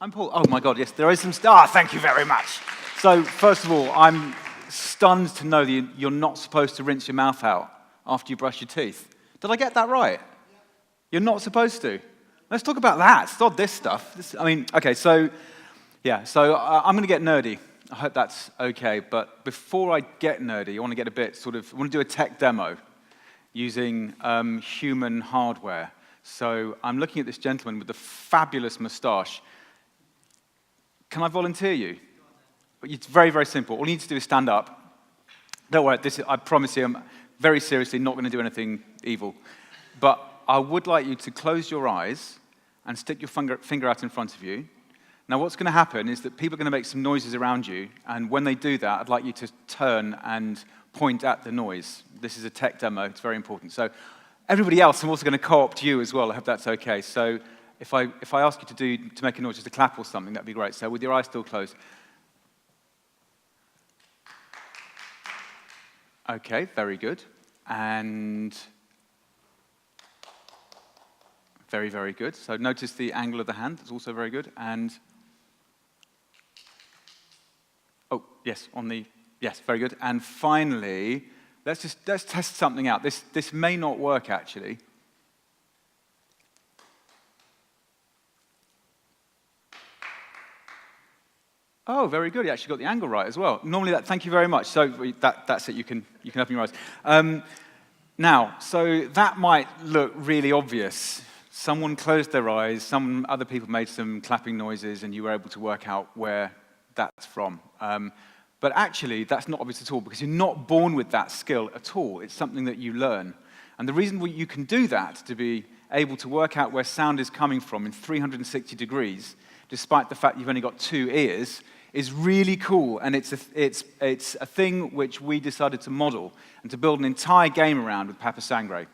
I'm Paul. Oh my God, yes, there is some stuff. Thank you very much. So first of all, I'm stunned to know that you're not supposed to rinse your mouth out after you brush your teeth. Did I get that right? Yeah. You're not supposed to. Let's talk about that. Stop this stuff. Okay, so I'm going to get nerdy. I hope that's okay. But before I get nerdy, I want to get a bit I want to do a tech demo using human hardware. So I'm looking at this gentleman with the fabulous moustache. Can I volunteer you? It's very, very simple. All you need to do is stand up. Don't worry, I promise you, I'm very seriously not going to do anything evil. But I would like you to close your eyes and stick your finger out in front of you. Now, what's going to happen is that people are going to make some noises around you, and when they do that, I'd like you to turn and point at the noise. This is a tech demo. It's very important. So everybody else, I'm also going to co-opt you as well. I hope that's okay. So if I ask you to make a noise, just a clap or something, that'd be great. So with your eyes still closed. Okay, very good. And very, very good. So notice the angle of the hand. That's also very good. And oh, yes, yes, very good. And finally, let's test something out. This may not work actually. Oh, very good. You actually got the angle right as well. Normally, thank you very much. So that's it. You can open your eyes. Now, so that might look really obvious. Someone closed their eyes. Some other people made some clapping noises, and you were able to work out where that's from. But actually, that's not obvious at all because you're not born with that skill at all. It's something that you learn. And the reason you can do that, to be able to work out where sound is coming from in 360 degrees, despite the fact you've only got 2 ears, is really cool. And it's a thing which we decided to model and to build an entire game around with Papa Sangre.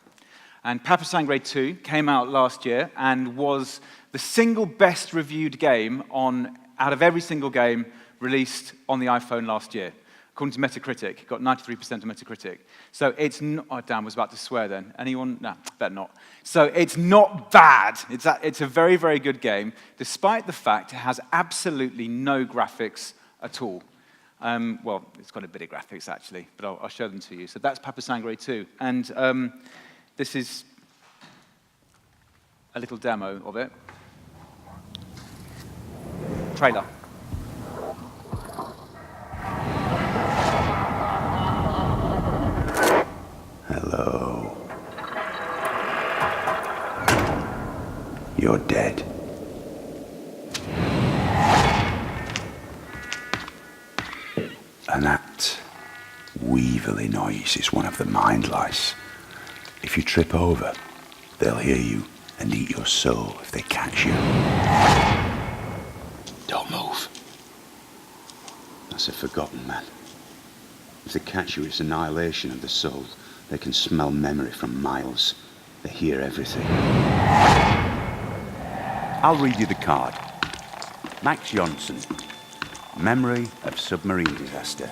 And Papa Sangre II came out last year and was the single best reviewed game out of every single game released on the iPhone last year. According to Metacritic, it got 93% of Metacritic. So it's not, oh damn, I was about to swear then. Anyone? No, better not. So it's not bad. It's a very, very good game, despite the fact it has absolutely no graphics at all. Well, it's got a bit of graphics actually, but I'll show them to you. So that's Papa Sangre II. And this is a little demo of it. Trailer. Hello. You're dead. And that weaselly noise is one of the mind lice. If you trip over, they'll hear you and eat your soul if they catch you. Don't move. That's a forgotten man. If they catch you, it's annihilation of the soul. They can smell memory from miles. They hear everything. I'll read you the card. Max Johnson. Memory of submarine disaster.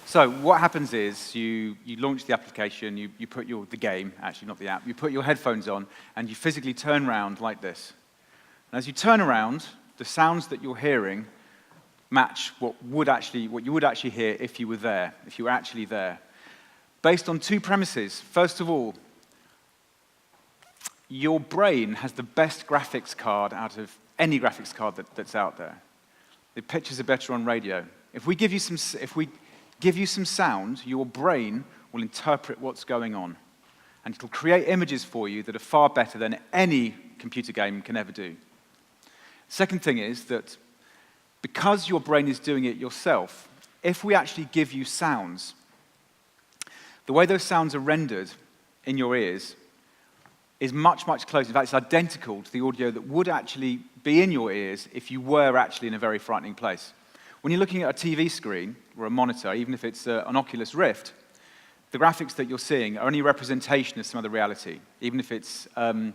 So what happens is you launch the application, you put the game, actually not the app, you put your headphones on and you physically turn around like this. And as you turn around, the sounds that you're hearing match what you would actually hear if you were there, if you were actually there. Based on 2 premises. First of all, your brain has the best graphics card out of any graphics card that's out there. The pictures are better on radio. If we give you some sound, your brain will interpret what's going on. And it'll create images for you that are far better than any computer game can ever do. Second thing is that because your brain is doing it yourself, if we actually give you sounds, the way those sounds are rendered in your ears is much, much closer. In fact, it's identical to the audio that would actually be in your ears if you were actually in a very frightening place. When you're looking at a TV screen or a monitor, even if it's an Oculus Rift, the graphics that you're seeing are only a representation of some other reality. Even if it's, even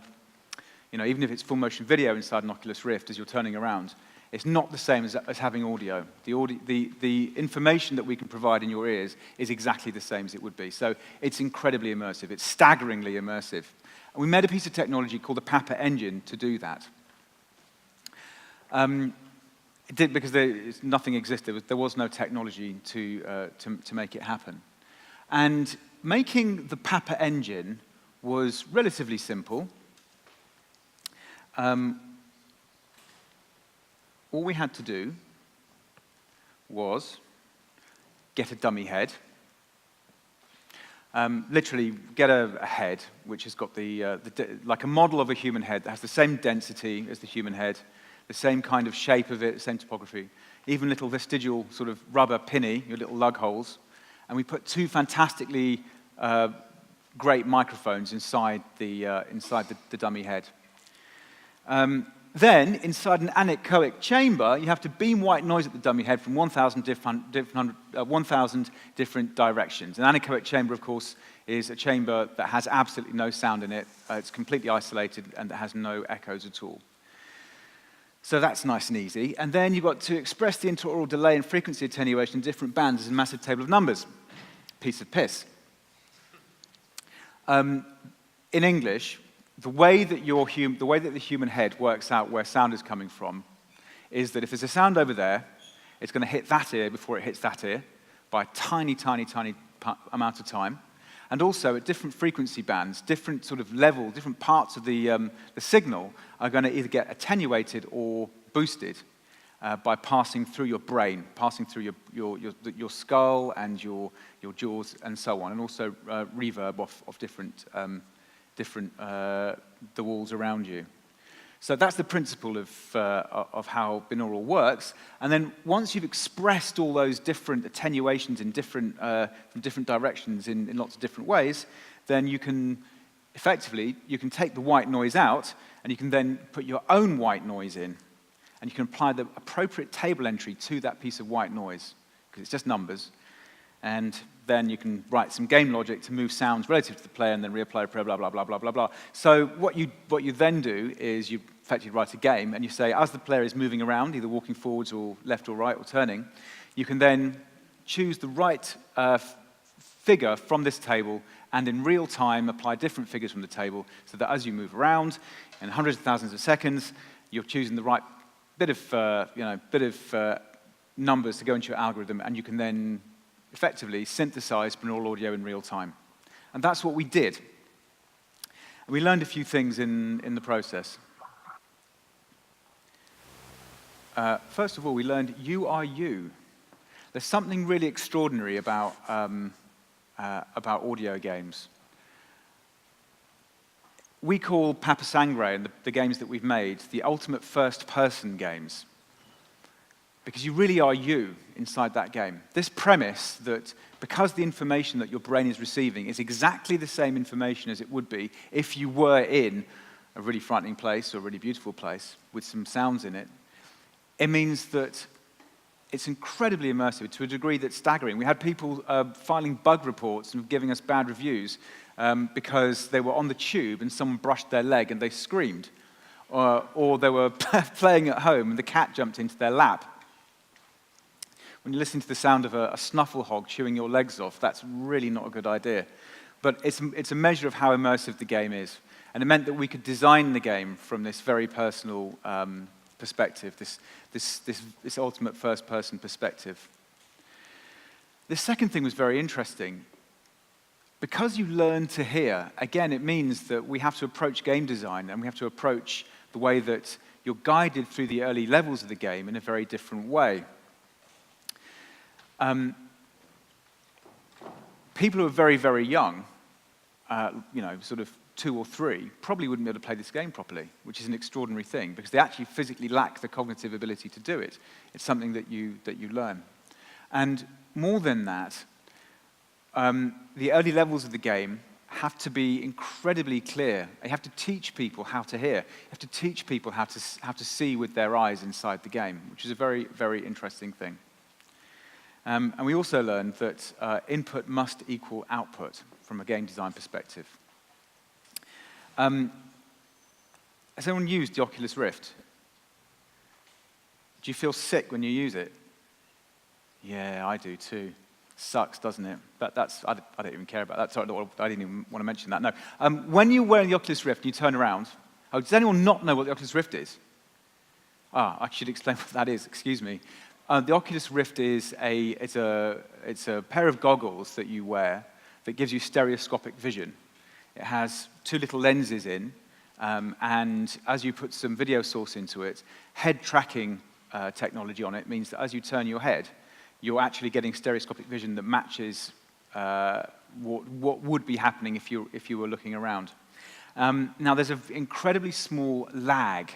if it's full motion video inside an Oculus Rift as you're turning around, it's not the same as having audio. The information that we can provide in your ears is exactly the same as it would be. So it's incredibly immersive. It's staggeringly immersive. And we made a piece of technology called the Papa Engine to do that. It did because nothing existed. There was no technology to make it happen. And making the Papa engine was relatively simple. All we had to do was get a dummy head. Literally get a head which has got like a model of a human head that has the same density as the human head, the same kind of shape of it, same topography, even little vestigial sort of rubber pinny, your little lug holes. And we put two fantastically great microphones inside the dummy head. Then, inside an anechoic chamber, you have to beam white noise at the dummy head from 1,000 different directions. An anechoic chamber, of course, is a chamber that has absolutely no sound in it. It's completely isolated and it has no echoes at all. So that's nice and easy. And then you've got to express the interaural delay and frequency attenuation in different bands as a massive table of numbers. Piece of piss. In English, the way that the human head works out where sound is coming from is that if there's a sound over there, it's going to hit that ear before it hits that ear by a tiny, tiny, tiny amount of time. And also, at different frequency bands, different sort of level, different parts of the signal are going to either get attenuated or boosted by passing through your brain, passing through your skull and your jaws and so on, and also reverb of different the walls around you. So that's the principle of how binaural works. And then once you've expressed all those different attenuations in from different directions in lots of different ways, then you can take the white noise out, and you can then put your own white noise in, and you can apply the appropriate table entry to that piece of white noise, because it's just numbers. And then you can write some game logic to move sounds relative to the player and then reapply blah, blah, blah, blah, blah, blah, blah. So what you then do is you effectively write a game, and you say, as the player is moving around, either walking forwards or left or right or turning, you can then choose the right figure from this table and in real time apply different figures from the table so that as you move around in hundreds of thousands of seconds, you're choosing the right bit of numbers to go into your algorithm, and you can then effectively synthesize binaural audio in real time. And that's what we did. And we learned a few things in the process. First of all, we learned you are you. There's something really extraordinary about audio games. We call Papa Sangre and the games that we've made the ultimate first-person games, because you really are you inside that game. This premise that because the information that your brain is receiving is exactly the same information as it would be if you were in a really frightening place or a really beautiful place with some sounds in it, it means that it's incredibly immersive to a degree that's staggering. We had people filing bug reports and giving us bad reviews because they were on the tube and someone brushed their leg and they screamed. Or they were playing at home and the cat jumped into their lap. When you listen to the sound of a snuffle hog chewing your legs off, that's really not a good idea. But it's a measure of how immersive the game is. And it meant that we could design the game from this very personal perspective, this ultimate first-person perspective. The second thing was very interesting. Because you learn to hear, again, it means that we have to approach game design and we have to approach the way that you're guided through the early levels of the game in a very different way. People who are very, very young, sort of 2 or 3, probably wouldn't be able to play this game properly, which is an extraordinary thing because they actually physically lack the cognitive ability to do it. It's something that you learn. And more than that, the early levels of the game have to be incredibly clear. You have to teach people how to hear. You have to teach people how to see with their eyes inside the game, which is a very, very interesting thing. And we also learned that input must equal output from a game design perspective. Has anyone used the Oculus Rift? Do you feel sick when you use it? Yeah, I do too. Sucks, doesn't it? But I don't even care about that. Sorry, I didn't even want to mention that. No. When you're wearing the Oculus Rift and you turn around, does anyone not know what the Oculus Rift is? I should explain what that is, excuse me. The Oculus Rift is it's a pair of goggles that you wear that gives you stereoscopic vision. It has two little lenses in, and as you put some video source into it, head tracking technology on it means that as you turn your head, you're actually getting stereoscopic vision that matches what would be happening if you were looking around. Now, there's an incredibly small lag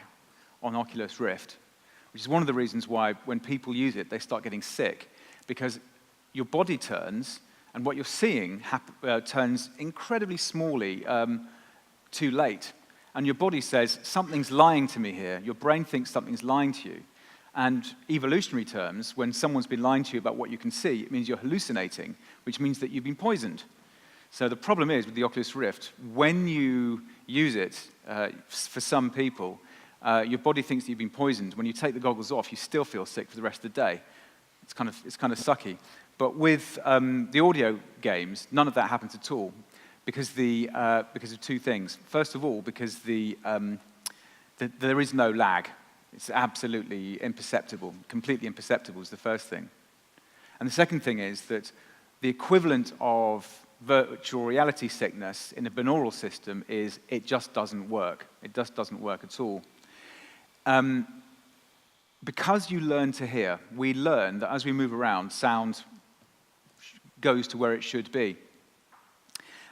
on Oculus Rift, which is one of the reasons why when people use it, they start getting sick, because your body turns, and what you're seeing turns incredibly smallly too late. And your body says, something's lying to me here. Your brain thinks something's lying to you. And evolutionary terms, when someone's been lying to you about what you can see, it means you're hallucinating, which means that you've been poisoned. So the problem is with the Oculus Rift, when you use it, for some people, your body thinks that you've been poisoned. When you take the goggles off, you still feel sick for the rest of the day. It's kind of sucky. But with the audio games, none of that happens at all, because of two things. First of all, because there is no lag. It's absolutely imperceptible, completely imperceptible is the first thing. And the second thing is that the equivalent of virtual reality sickness in a binaural system is it just doesn't work. It just doesn't work at all. Because you learn to hear, we learn that as we move around, sound goes to where it should be.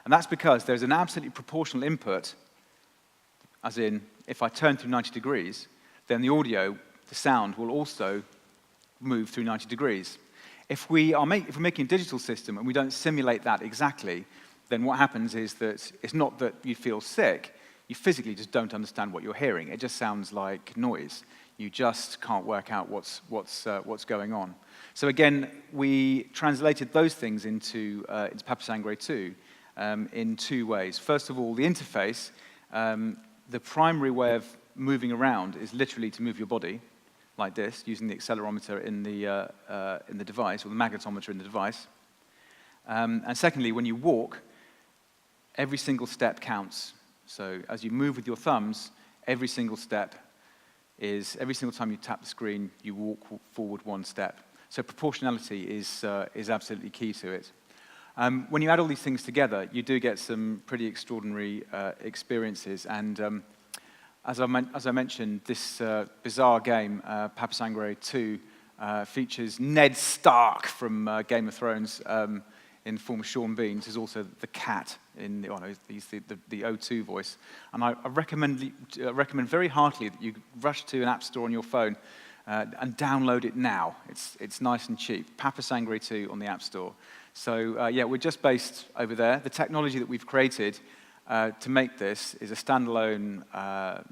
And that's because there's an absolutely proportional input, as in, if I turn through 90 degrees, then the audio, the sound, will also move through 90 degrees. If we're making a digital system and we don't simulate that exactly, then what happens is that it's not that you feel sick, you physically just don't understand what you're hearing. It just sounds like noise. You just can't work out what's going on. So again, we translated those things into Papa Sangre II in two ways. First of all, the interface, the primary way of moving around is literally to move your body like this, using the accelerometer in the device, or the magnetometer in the device. And secondly, when you walk, every single step counts. So as you move with your thumbs, every single time you tap the screen, you walk forward one step. So proportionality is absolutely key to it. When you add all these things together, you do get some pretty extraordinary experiences. And as I mentioned, this bizarre game, Papa Sangre II, features Ned Stark from Game of Thrones in the form of Sean Bean. He's also the cat in he's the O2 voice. And I recommend very heartily that you rush to an app store on your phone and download it now. It's nice and cheap. Papa Sangre II on the App Store. So yeah, we're just based over there. The technology that we've created to make this is a standalone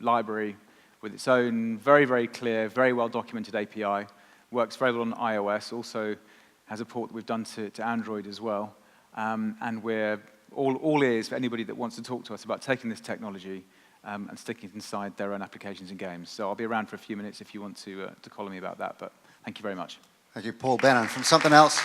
library with its own very, very clear, very well-documented API. Works very well on iOS, also has a port that we've done to Android as well. And we're all ears for anybody that wants to talk to us about taking this technology and sticking it inside their own applications and games. So I'll be around for a few minutes if you want to call me about that, but thank you very much. Thank you, Paul Bennun from Something Else.